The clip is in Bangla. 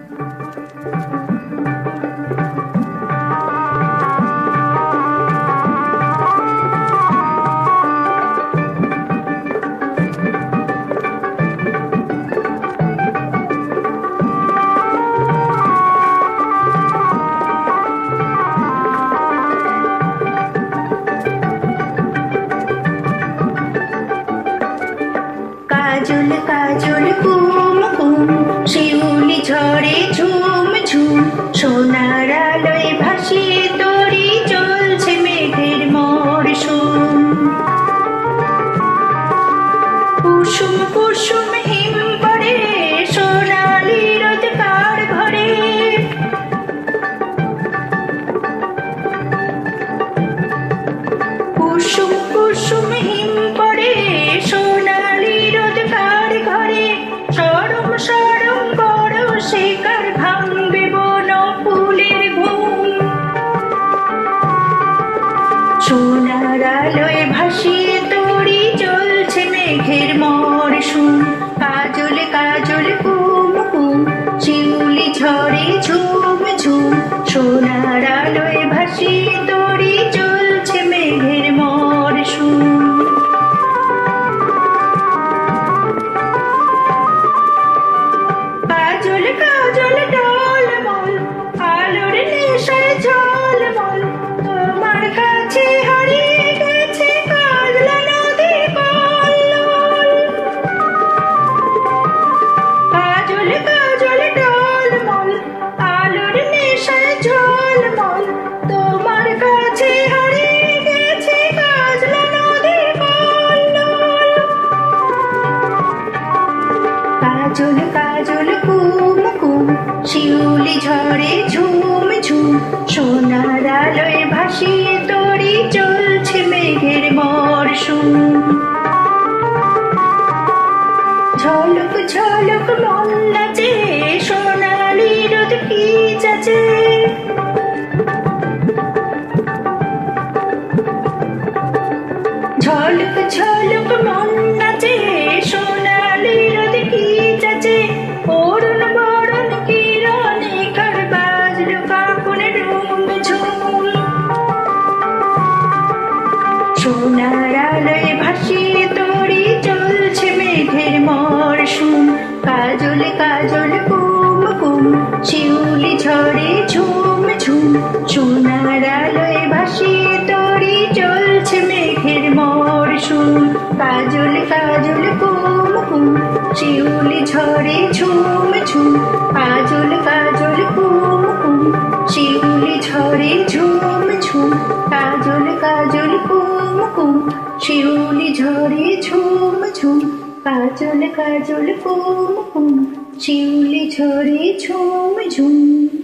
কাজল কাজল কুম কুম শিউলি ঝরে ঝুম ঝুম সোনার আলোয় ভাসিয়ে তরি চলছে মেঘের মরশুম। কুসুম কুসুম হিম পড়ে সোনালি রোদ কার ঘরে। কুসুম কুসুম হিম পড়ে সোনালি রোদ কার ঘরে। সরম সরম বড় শিকার ভাঙবে বন ফুলের ঘুম। সোনার আলোয় ভাসিয়ে তরি চলছে মেঘের মরশুম। কাজল কাজল কুম কুম শিউলি ঝরে ঝুম ঝুম সোনার আলোয় ভাসিয়ে তরি চলছে মেঘের মরশুম। কাজল কাজল টলমল আলোর নেশায় ঝলমল তোমার কাছে হারিয়ে গেছে কাজলা নদীর কল্লোল। কাজল কাজল টলমল আলোর নেশায় ঝলমল তোমার কাছে হারিয়ে গেছে কাজলা নদীর কল্লোল। কাজল কাজল কুম কুম শিউলি ঝরে ঝুম ঝুম সোনার আলোয় ভাসিয়ে তরি চলছে মেঘের মরশুম। ঝলক ঝলক মন নাচে সোনালি রোদ কি যাচে। ঝলক ঝলক মন নাচে সোনালি রোদ কি যাচে। অরুণ বরণ কিরণে কার বাজলো কাকুন রুম ঝুম। সোনার আলোয় ভাসিয়ে তরি চলছে মেঘের মরশুম। কাজল কাজল কুম কুম শিউলি ঝরে ঝুম ঝুম সোনার আলোয় ভাসিয়ে তরি চলছে মেঘের মরশুম। কাজল কাজল কুম কুম শিউলি ঝরে ঝুম ঝুম কাজল কাজল কুম কুম শিউলি ঝরে ঝুম ঝুম কাজল কাজল কুম কুম শিউলি ঝরে ঝুম ঝুম কাজল কাজল কুম কুম শিউলি ঝরে ঝুম ঝুম।